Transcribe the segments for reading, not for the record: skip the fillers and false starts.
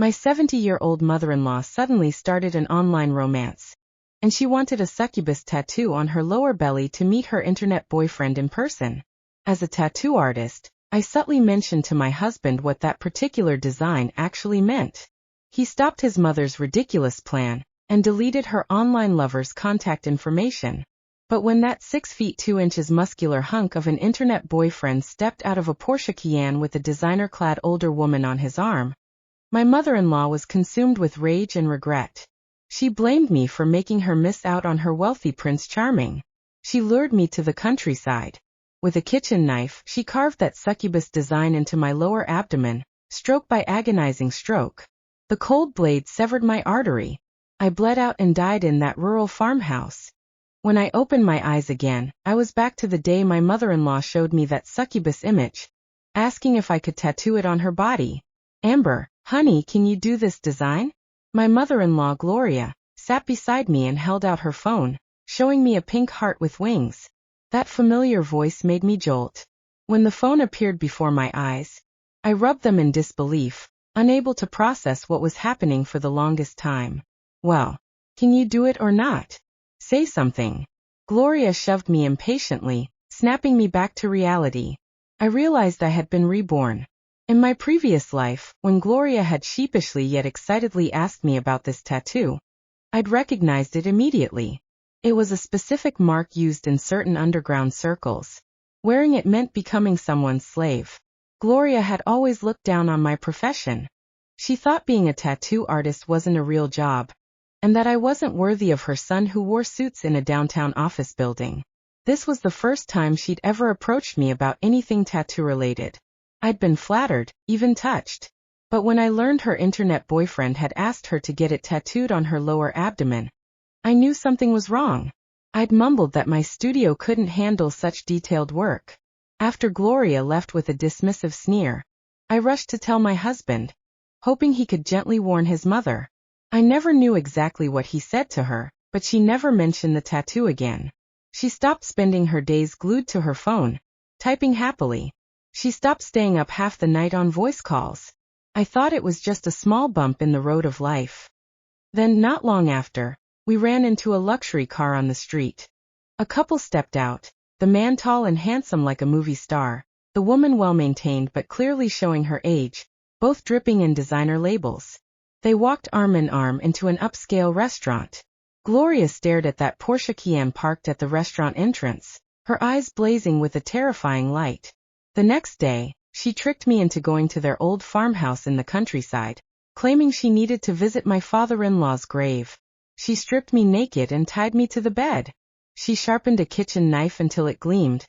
My 70-year-old mother-in-law suddenly started an online romance, and she wanted a succubus tattoo on her lower belly to meet her internet boyfriend in person. As a tattoo artist, I subtly mentioned to my husband what that particular design actually meant. He stopped his mother's ridiculous plan and deleted her online lover's contact information. But when that 6 feet 2 inches muscular hunk of an internet boyfriend stepped out of a Porsche Cayenne with a designer-clad older woman on his arm, my mother-in-law was consumed with rage and regret. She blamed me for making her miss out on her wealthy Prince Charming. She lured me to the countryside. With a kitchen knife, she carved that succubus design into my lower abdomen, stroke by agonizing stroke. The cold blade severed my artery. I bled out and died in that rural farmhouse. When I opened my eyes again, I was back to the day my mother-in-law showed me that succubus image, asking if I could tattoo it on her body. Amber, honey, can you do this design? My mother-in-law, Gloria, sat beside me and held out her phone, showing me a pink heart with wings. That familiar voice made me jolt. When the phone appeared before my eyes, I rubbed them in disbelief, unable to process what was happening for the longest time. Well, can you do it or not? Say something. Gloria shoved me impatiently, snapping me back to reality. I realized I had been reborn. In my previous life, when Gloria had sheepishly yet excitedly asked me about this tattoo, I'd recognized it immediately. It was a specific mark used in certain underground circles. Wearing it meant becoming someone's slave. Gloria had always looked down on my profession. She thought being a tattoo artist wasn't a real job, and that I wasn't worthy of her son who wore suits in a downtown office building. This was the first time she'd ever approached me about anything tattoo-related. I'd been flattered, even touched. But when I learned her internet boyfriend had asked her to get it tattooed on her lower abdomen, I knew something was wrong. I'd mumbled that my studio couldn't handle such detailed work. After Gloria left with a dismissive sneer, I rushed to tell my husband, hoping he could gently warn his mother. I never knew exactly what he said to her, but she never mentioned the tattoo again. She stopped spending her days glued to her phone, typing happily. She stopped staying up half the night on voice calls. I thought it was just a small bump in the road of life. Then, not long after, we ran into a luxury car on the street. A couple stepped out, the man tall and handsome like a movie star, the woman well-maintained but clearly showing her age, both dripping in designer labels. They walked arm in arm into an upscale restaurant. Gloria stared at that Porsche Cayenne parked at the restaurant entrance, her eyes blazing with a terrifying light. The next day, she tricked me into going to their old farmhouse in the countryside, claiming she needed to visit my father-in-law's grave. She stripped me naked and tied me to the bed. She sharpened a kitchen knife until it gleamed,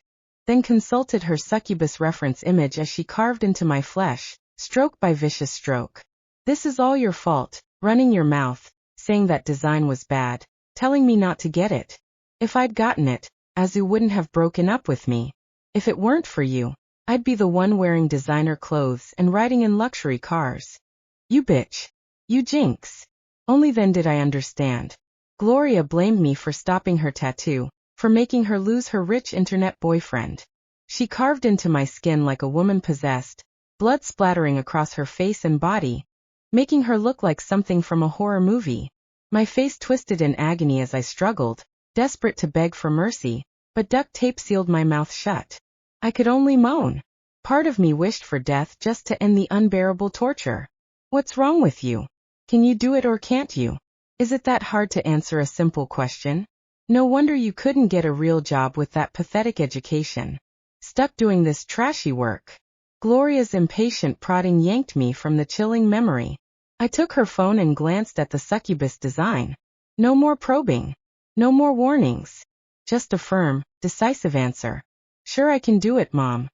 then consulted her succubus reference image as she carved into my flesh, stroke by vicious stroke. This is all your fault, running your mouth, saying that design was bad, telling me not to get it. If I'd gotten it, Azu wouldn't have broken up with me. If it weren't for you, I'd be the one wearing designer clothes and riding in luxury cars. You bitch. You jinx. Only then did I understand. Gloria blamed me for stopping her tattoo, for making her lose her rich internet boyfriend. She carved into my skin like a woman possessed, blood splattering across her face and body, making her look like something from a horror movie. My face twisted in agony as I struggled, desperate to beg for mercy, but duct tape sealed my mouth shut. I could only moan. Part of me wished for death just to end the unbearable torture. What's wrong with you? Can you do it or can't you? Is it that hard to answer a simple question? No wonder you couldn't get a real job with that pathetic education. Stuck doing this trashy work. Gloria's impatient prodding yanked me from the chilling memory. I took her phone and glanced at the succubus design. No more probing. No more warnings. Just a firm, decisive answer. Sure, I can do it, Mom.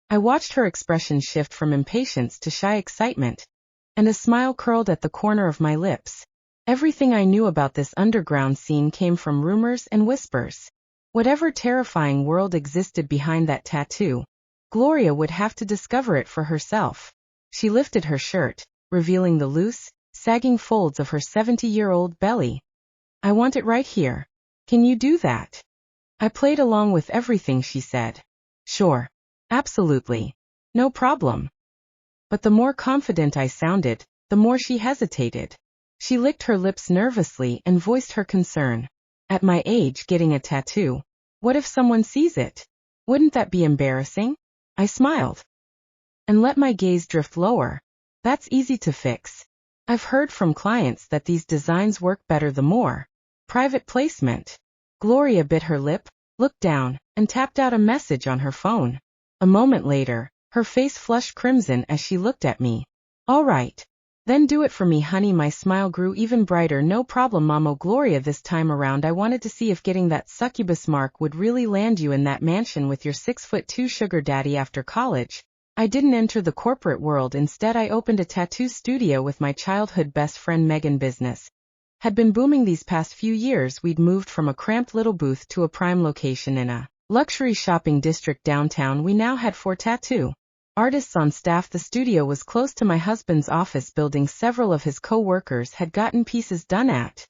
I watched her expression shift from impatience to shy excitement, and a smile curled at the corner of my lips. Everything I knew about this underground scene came from rumors and whispers. Whatever terrifying world existed behind that tattoo, Gloria would have to discover it for herself. She lifted her shirt, revealing the loose, sagging folds of her 70-year-old belly. I want it right here. Can you do that? I played along with everything she said. Sure. Absolutely. No problem. But the more confident I sounded, the more she hesitated. She licked her lips nervously and voiced her concern. At my age, getting a tattoo. What if someone sees it? Wouldn't that be embarrassing? I smiled and let my gaze drift lower. That's easy to fix. I've heard from clients that these designs work better the more. Private placement. Gloria bit her lip, looked down, and tapped out a message on her phone. A moment later, her face flushed crimson as she looked at me. All right. Then do it for me, honey. My smile grew even brighter. No problem, Mamo. Gloria, this time around I wanted to see if getting that succubus mark would really land you in that mansion with your 6'2" sugar daddy after college. I didn't enter the corporate world. Instead, I opened a tattoo studio with my childhood best friend Megan. Business had been booming these past few years. We'd moved from a cramped little booth to a prime location in a luxury shopping district downtown. We now had 4 tattoo artists on staff. The studio was close to my husband's office building. Several of his co-workers had gotten pieces done at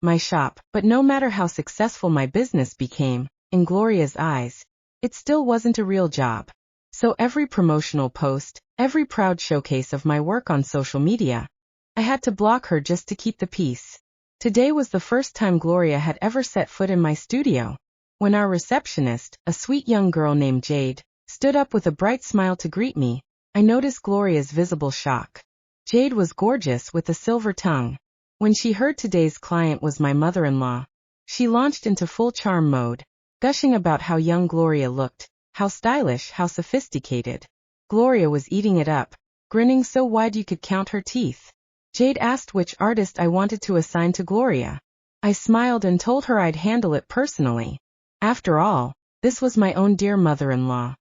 my shop, but no matter how successful my business became, in Gloria's eyes, it still wasn't a real job. So every promotional post, every proud showcase of my work on social media, I had to block her just to keep the peace. Today was the first time Gloria had ever set foot in my studio. When our receptionist, a sweet young girl named Jade, stood up with a bright smile to greet me, I noticed Gloria's visible shock. Jade was gorgeous with a silver tongue. When she heard today's client was my mother-in-law, she launched into full charm mode, gushing about how young Gloria looked, how stylish, how sophisticated. Gloria was eating it up, grinning so wide you could count her teeth. Jade asked which artist I wanted to assign to Gloria. I smiled and told her I'd handle it personally. After all, this was my own dear mother-in-law.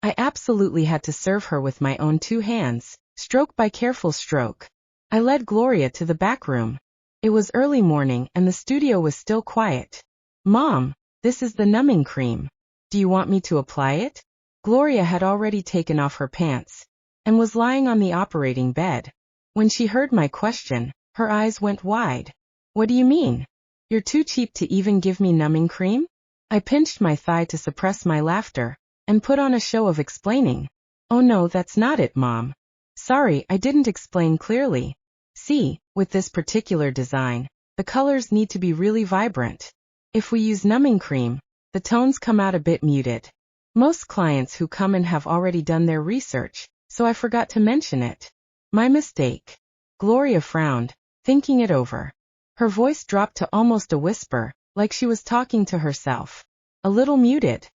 I absolutely had to serve her with my own 2 hands, stroke by careful stroke. I led Gloria to the back room. It was early morning and the studio was still quiet. Mom, this is the numbing cream. Do you want me to apply it? Gloria had already taken off her pants and was lying on the operating bed. When she heard my question, her eyes went wide. What do you mean? You're too cheap to even give me numbing cream? I pinched my thigh to suppress my laughter and put on a show of explaining. Oh no, that's not it, Mom. Sorry, I didn't explain clearly. See, with this particular design, the colors need to be really vibrant. If we use numbing cream, the tones come out a bit muted. Most clients who come in have already done their research, so I forgot to mention it. My mistake. Gloria frowned, thinking it over. Her voice dropped to almost a whisper, like she was talking to herself. A little muted.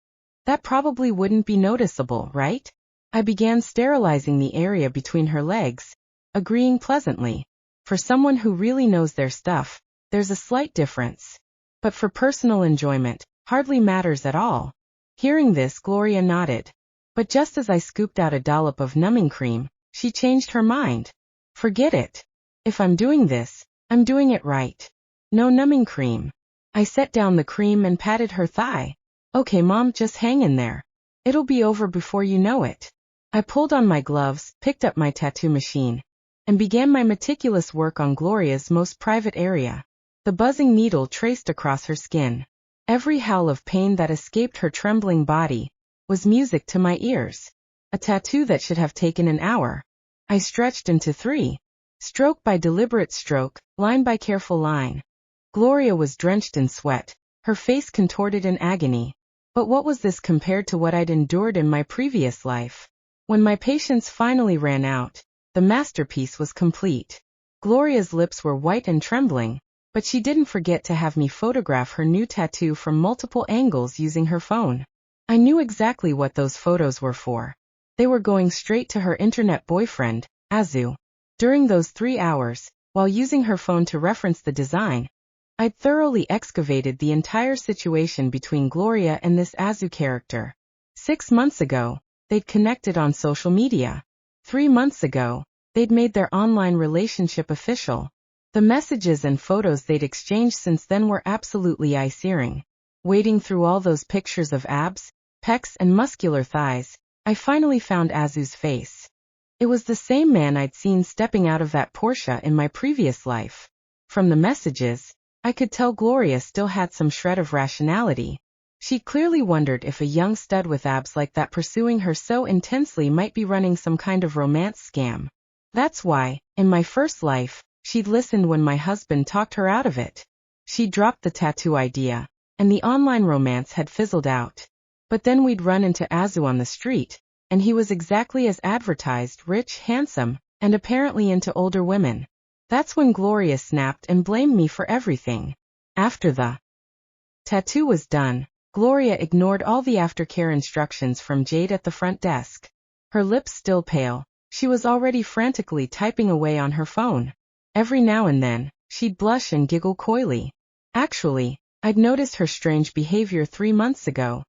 That probably wouldn't be noticeable, right? I began sterilizing the area between her legs, agreeing pleasantly. For someone who really knows their stuff, there's a slight difference. But for personal enjoyment, hardly matters at all. Hearing this, Gloria nodded. But just as I scooped out a dollop of numbing cream, she changed her mind. Forget it. If I'm doing this, I'm doing it right. No numbing cream. I set down the cream and patted her thigh. Okay, Mom, just hang in there. It'll be over before you know it. I pulled on my gloves, picked up my tattoo machine, and began my meticulous work on Gloria's most private area. The buzzing needle traced across her skin. Every howl of pain that escaped her trembling body was music to my ears. A tattoo that should have taken an hour, I stretched into 3. Stroke by deliberate stroke, line by careful line. Gloria was drenched in sweat, her face contorted in agony. But what was this compared to what I'd endured in my previous life? When my patience finally ran out, the masterpiece was complete. Gloria's lips were white and trembling, but she didn't forget to have me photograph her new tattoo from multiple angles using her phone. I knew exactly what those photos were for. They were going straight to her internet boyfriend, Azu. During those 3 hours, while using her phone to reference the design, I'd thoroughly excavated the entire situation between Gloria and this Azu character. 6 months ago, they'd connected on social media. 3 months ago, they'd made their online relationship official. The messages and photos they'd exchanged since then were absolutely eye-searing. Wading through all those pictures of abs, pecs and muscular thighs, I finally found Azu's face. It was the same man I'd seen stepping out of that Porsche in my previous life. From the messages, I could tell Gloria still had some shred of rationality. She clearly wondered if a young stud with abs like that pursuing her so intensely might be running some kind of romance scam. That's why, in my first life, she'd listened when my husband talked her out of it. She dropped the tattoo idea, and the online romance had fizzled out. But then we'd run into Azu on the street, and he was exactly as advertised, rich, handsome, and apparently into older women. That's when Gloria snapped and blamed me for everything. After the tattoo was done, Gloria ignored all the aftercare instructions from Jade at the front desk. Her lips still pale, she was already frantically typing away on her phone. Every now and then, she'd blush and giggle coyly. Actually, I'd noticed her strange behavior 3 months ago,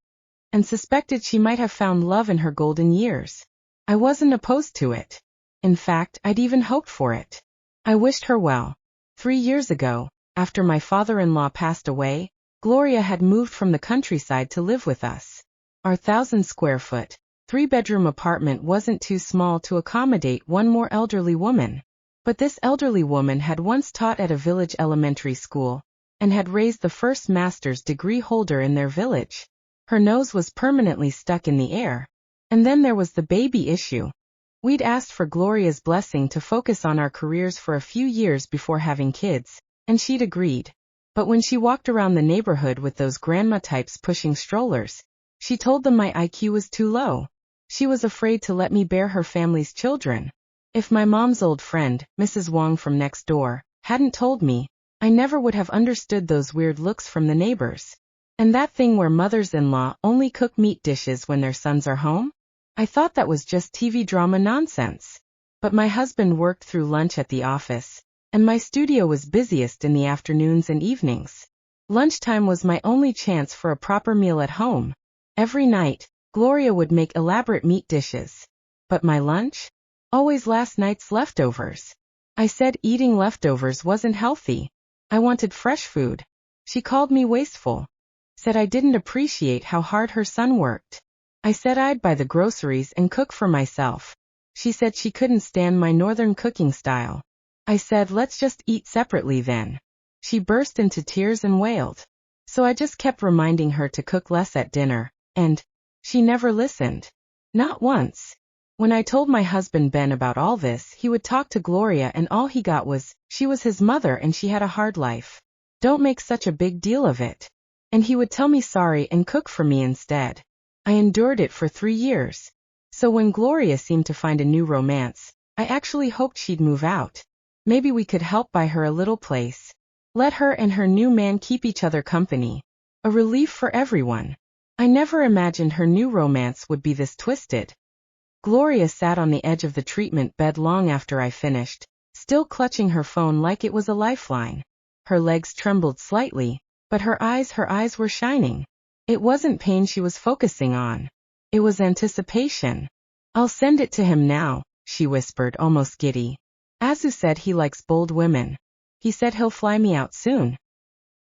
and suspected she might have found love in her golden years. I wasn't opposed to it. In fact, I'd even hoped for it. I wished her well. 3 years ago, after my father-in-law passed away, Gloria had moved from the countryside to live with us. Our 1,000-square-foot, 3-bedroom apartment wasn't too small to accommodate one more elderly woman. But this elderly woman had once taught at a village elementary school, and had raised the first master's degree holder in their village. Her nose was permanently stuck in the air. And then there was the baby issue. We'd asked for Gloria's blessing to focus on our careers for a few years before having kids, and she'd agreed. But when she walked around the neighborhood with those grandma types pushing strollers, she told them my IQ was too low. She was afraid to let me bear her family's children. If my mom's old friend, Mrs. Wong from next door, hadn't told me, I never would have understood those weird looks from the neighbors. And that thing where mothers-in-law only cook meat dishes when their sons are home? I thought that was just TV drama nonsense. But my husband worked through lunch at the office, and my studio was busiest in the afternoons and evenings. Lunchtime was my only chance for a proper meal at home. Every night, Gloria would make elaborate meat dishes. But my lunch? Always last night's leftovers. I said eating leftovers wasn't healthy. I wanted fresh food. She called me wasteful. Said I didn't appreciate how hard her son worked. I said I'd buy the groceries and cook for myself. She said she couldn't stand my northern cooking style. I said let's just eat separately then. She burst into tears and wailed. So I just kept reminding her to cook less at dinner, and she never listened. Not once. When I told my husband Ben about all this, he would talk to Gloria and all he got was, she was his mother and she had a hard life. Don't make such a big deal of it. And he would tell me sorry and cook for me instead. I endured it for 3 years. So when Gloria seemed to find a new romance, I actually hoped she'd move out. Maybe we could help buy her a little place. Let her and her new man keep each other company. A relief for everyone. I never imagined her new romance would be this twisted. Gloria sat on the edge of the treatment bed long after I finished, still clutching her phone like it was a lifeline. Her legs trembled slightly, but her eyes were shining. It wasn't pain she was focusing on. It was anticipation. I'll send it to him now, she whispered, almost giddy. Azu said he likes bold women. He said he'll fly me out soon.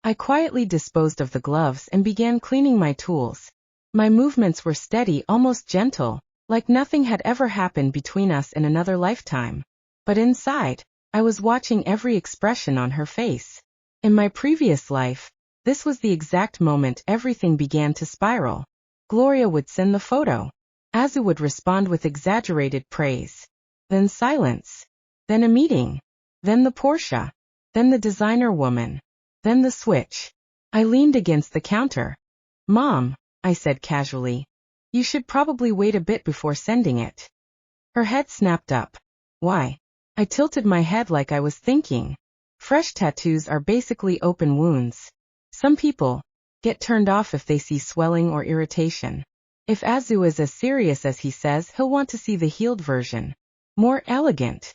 I quietly disposed of the gloves and began cleaning my tools. My movements were steady, almost gentle, like nothing had ever happened between us in another lifetime. But inside, I was watching every expression on her face. In my previous life, this was the exact moment everything began to spiral. Gloria would send the photo. Azu would respond with exaggerated praise. Then silence. Then a meeting. Then the Porsche. Then the designer woman. Then the switch. I leaned against the counter. Mom, I said casually. You should probably wait a bit before sending it. Her head snapped up. Why? I tilted my head like I was thinking. Fresh tattoos are basically open wounds. Some people get turned off if they see swelling or irritation. If Azu is as serious as he says, he'll want to see the healed version. More elegant.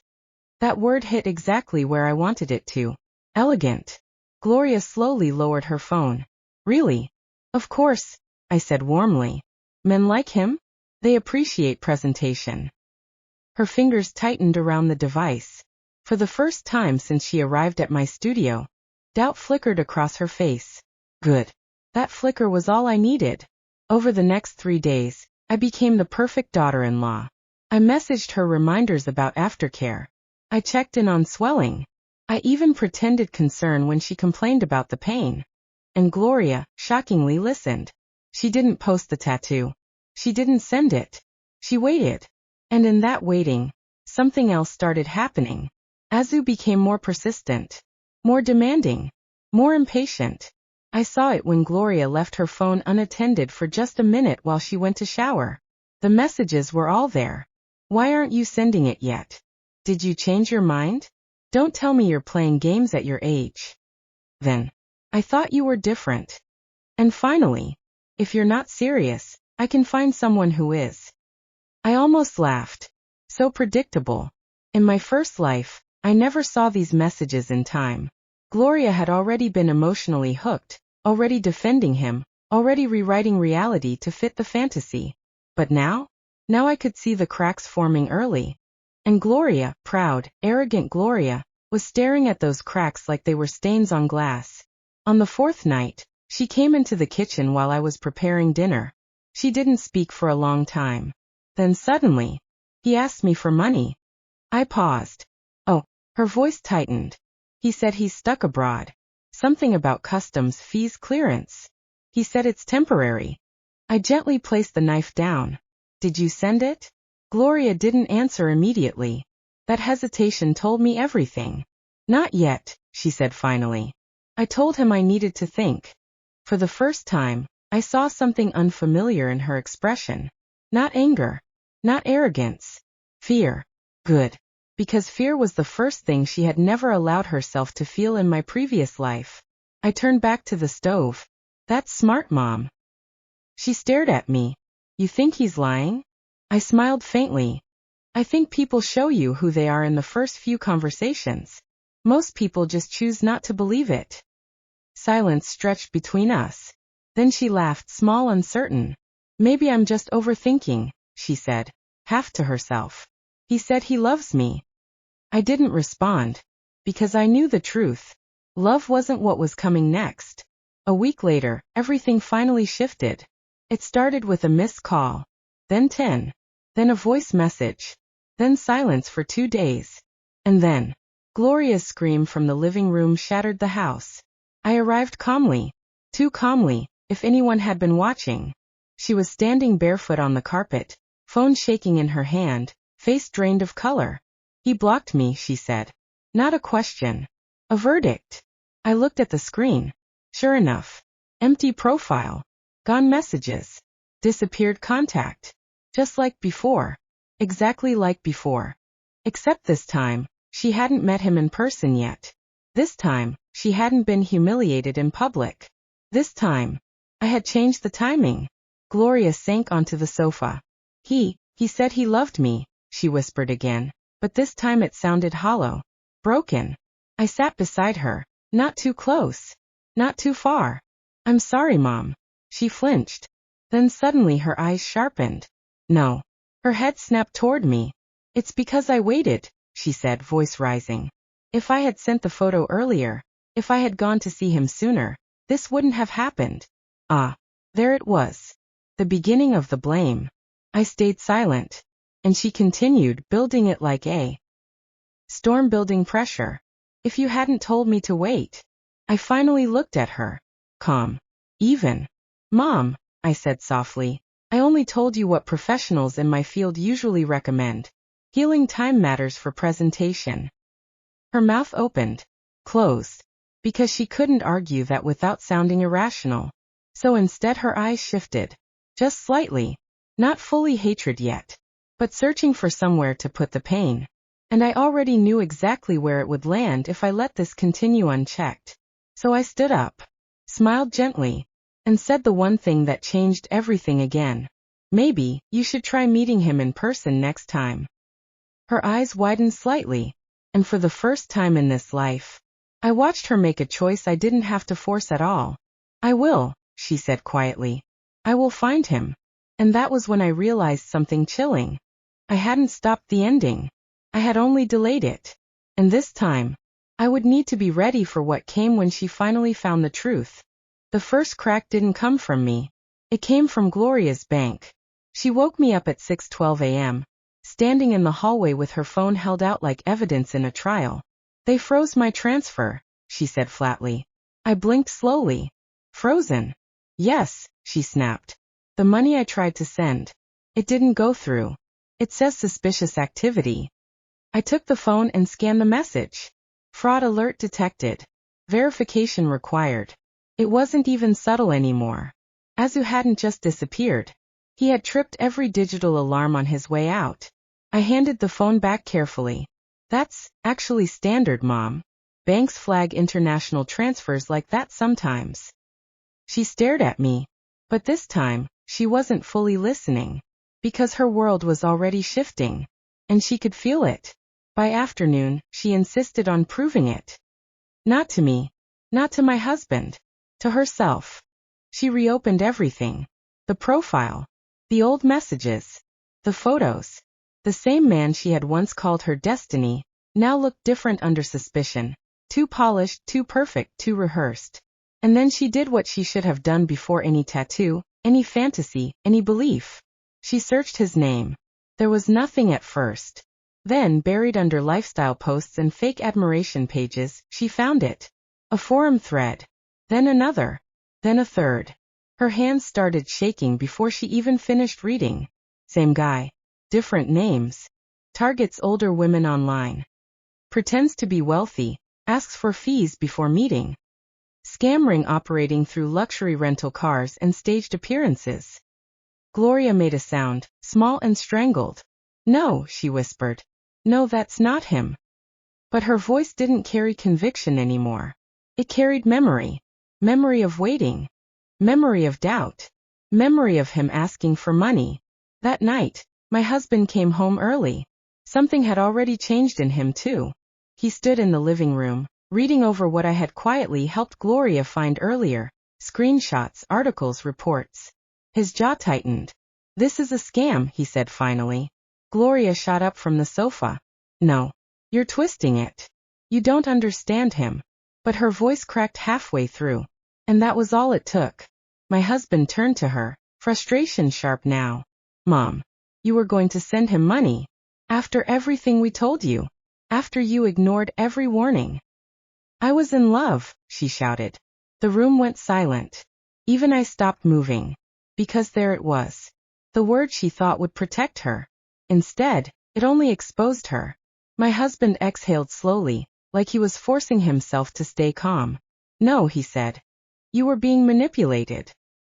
That word hit exactly where I wanted it to. Elegant. Gloria slowly lowered her phone. Really? Of course, I said warmly. Men like him? They appreciate presentation. Her fingers tightened around the device. For the first time since she arrived at my studio, doubt flickered across her face. Good. That flicker was all I needed. Over the next 3 days, I became the perfect daughter-in-law. I messaged her reminders about aftercare. I checked in on swelling. I even pretended concern when she complained about the pain. And Gloria, shockingly, listened. She didn't post the tattoo. She didn't send it. She waited. And in that waiting, something else started happening. Azu became more persistent, more demanding, more impatient. I saw it when Gloria left her phone unattended for just a minute while she went to shower. The messages were all there. Why aren't you sending it yet? Did you change your mind? Don't tell me you're playing games at your age. Then, I thought you were different. And finally, if you're not serious, I can find someone who is. I almost laughed. So predictable. In my first life, I never saw these messages in time. Gloria had already been emotionally hooked, already defending him, already rewriting reality to fit the fantasy. But now I could see the cracks forming early. And Gloria, proud, arrogant Gloria, was staring at those cracks like they were stains on glass. On the fourth night, she came into the kitchen while I was preparing dinner. She didn't speak for a long time. Then suddenly, he asked me for money. I paused. Oh, her voice tightened. He said he's stuck abroad. Something about customs fees clearance. He said it's temporary. I gently placed the knife down. Did you send it? Gloria didn't answer immediately. That hesitation told me everything. Not yet, she said finally. I told him I needed to think. For the first time, I saw something unfamiliar in her expression. Not anger. Not arrogance. Fear. Good. Because fear was the first thing she had never allowed herself to feel in my previous life. I turned back to the stove. That's smart, Mom. She stared at me. You think he's lying? I smiled faintly. I think people show you who they are in the first few conversations. Most people just choose not to believe it. Silence stretched between us. Then she laughed, small, uncertain. Maybe I'm just overthinking, she said, half to herself. He said he loves me. I didn't respond, because I knew the truth. Love wasn't what was coming next. A week later, everything finally shifted. It started with a missed call, then 10, then a voice message, then silence for 2 days. And then, Gloria's scream from the living room shattered the house. I arrived calmly, too calmly, if anyone had been watching. She was standing barefoot on the carpet, phone shaking in her hand, face drained of color. He blocked me, she said. Not a question. A verdict. I looked at the screen. Sure enough. Empty profile. Gone messages. Disappeared contact. Just like before. Exactly like before. Except this time, she hadn't met him in person yet. This time, she hadn't been humiliated in public. This time, I had changed the timing. Gloria sank onto the sofa. He said he loved me, she whispered again, but this time it sounded hollow. Broken. I sat beside her, not too close. Not too far. I'm sorry, Mom. She flinched. Then suddenly her eyes sharpened. No. Her head snapped toward me. It's because I waited, she said, voice rising. If I had sent the photo earlier, if I had gone to see him sooner, this wouldn't have happened. Ah, there it was. The beginning of the blame. I stayed silent. And she continued, building it like a storm, building pressure. If you hadn't told me to wait. I finally looked at her. Calm. Even. Mom, I said softly, I only told you what professionals in my field usually recommend. Healing time matters for presentation. Her mouth opened. Closed. Because she couldn't argue that without sounding irrational. So instead her eyes shifted. Just slightly. Not fully hatred yet. But searching for somewhere to put the pain. And I already knew exactly where it would land if I let this continue unchecked. So I stood up, smiled gently, and said the one thing that changed everything again. Maybe you should try meeting him in person next time. Her eyes widened slightly, and for the first time in this life, I watched her make a choice I didn't have to force at all. I will, she said quietly. I will find him. And that was when I realized something chilling. I hadn't stopped the ending. I had only delayed it. And this time, I would need to be ready for what came when she finally found the truth. The first crack didn't come from me. It came from Gloria's bank. She woke me up at 6:12 a.m., standing in the hallway with her phone held out like evidence in a trial. They froze my transfer, she said flatly. I blinked slowly. Frozen? Yes, she snapped. The money I tried to send. It didn't go through. It says suspicious activity. I took the phone and scanned the message. Fraud alert detected. Verification required. It wasn't even subtle anymore. Azu hadn't just disappeared. He had tripped every digital alarm on his way out. I handed the phone back carefully. That's actually standard, Mom. Banks flag international transfers like that sometimes. She stared at me. But this time, she wasn't fully listening. Because her world was already shifting. And she could feel it. By afternoon, she insisted on proving it. Not to me. Not to my husband. To herself. She reopened everything. The profile. The old messages. The photos. The same man she had once called her destiny, now looked different under suspicion. Too polished, too perfect, too rehearsed. And then she did what she should have done before any tattoo, any fantasy, any belief. She searched his name. There was nothing at first. Then, buried under lifestyle posts and fake admiration pages, she found it. A forum thread. Then another. Then a third. Her hands started shaking before she even finished reading. Same guy. Different names. Targets older women online. Pretends to be wealthy. Asks for fees before meeting. Scam ring operating through luxury rental cars and staged appearances. Gloria made a sound, small and strangled. No, she whispered. No, that's not him. But her voice didn't carry conviction anymore. It carried memory. Memory of waiting. Memory of doubt. Memory of him asking for money. That night, my husband came home early. Something had already changed in him too. He stood in the living room, reading over what I had quietly helped Gloria find earlier. Screenshots, articles, reports. His jaw tightened. This is a scam, he said finally. Gloria shot up from the sofa. No. You're twisting it. You don't understand him. But her voice cracked halfway through. And that was all it took. My husband turned to her, frustration sharp now. Mom. You were going to send him money. After everything we told you. After you ignored every warning. I was in love, she shouted. The room went silent. Even I stopped moving. Because there it was. The word she thought would protect her. Instead, it only exposed her. My husband exhaled slowly, like he was forcing himself to stay calm. No, he said. You were being manipulated.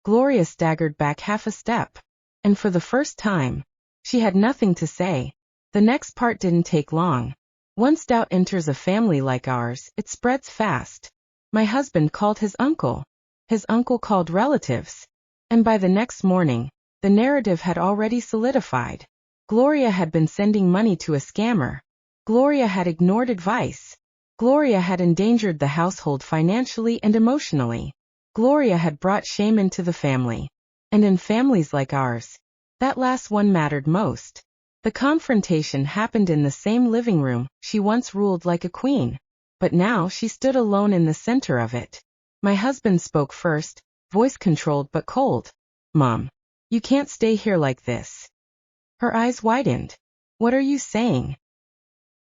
Gloria staggered back half a step. And for the first time, she had nothing to say. The next part didn't take long. Once doubt enters a family like ours, it spreads fast. My husband called his uncle. His uncle called relatives. And by the next morning, the narrative had already solidified. Gloria had been sending money to a scammer. Gloria had ignored advice. Gloria had endangered the household financially and emotionally. Gloria had brought shame into the family. And in families like ours, that last one mattered most. The confrontation happened in the same living room she once ruled like a queen. But now she stood alone in the center of it. My husband spoke first, voice controlled but cold. Mom. You can't stay here like this. Her eyes widened. What are you saying?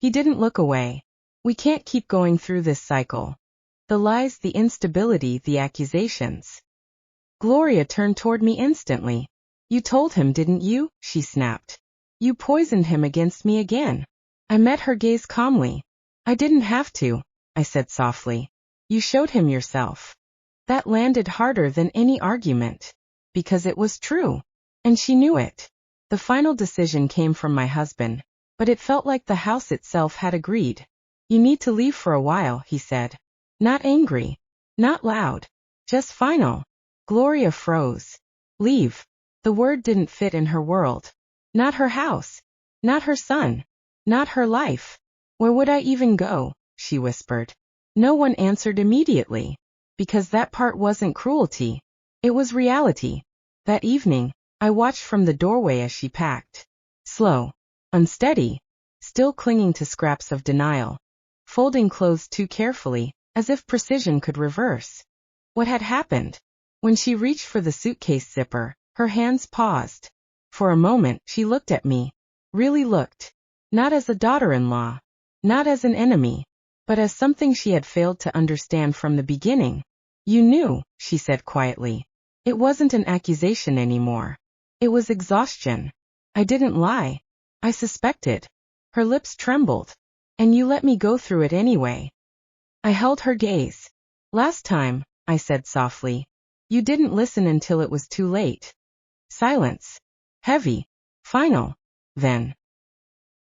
He didn't look away. We can't keep going through this cycle. The lies, the instability, the accusations. Gloria turned toward me instantly. You told him, didn't you? She snapped. You poisoned him against me again. I met her gaze calmly. I didn't have to, I said softly. You showed him yourself. That landed harder than any argument. Because it was true. And she knew it. The final decision came from my husband, but it felt like the house itself had agreed. You need to leave for a while, he said. Not angry. Not loud. Just final. Gloria froze. Leave. The word didn't fit in her world. Not her house. Not her son. Not her life. Where would I even go? She whispered. No one answered immediately. Because that part wasn't cruelty. It was reality. That evening, I watched from the doorway as she packed. Slow. Unsteady. Still clinging to scraps of denial. Folding clothes too carefully, as if precision could reverse. What had happened? When she reached for the suitcase zipper, her hands paused. For a moment, she looked at me. Really looked. Not as a daughter-in-law. Not as an enemy. But as something she had failed to understand from the beginning. You knew, she said quietly. It wasn't an accusation anymore. It was exhaustion. I didn't lie. I suspected. Her lips trembled. And you let me go through it anyway. I held her gaze. Last time, I said softly. You didn't listen until it was too late. Silence. Heavy. Final. Then,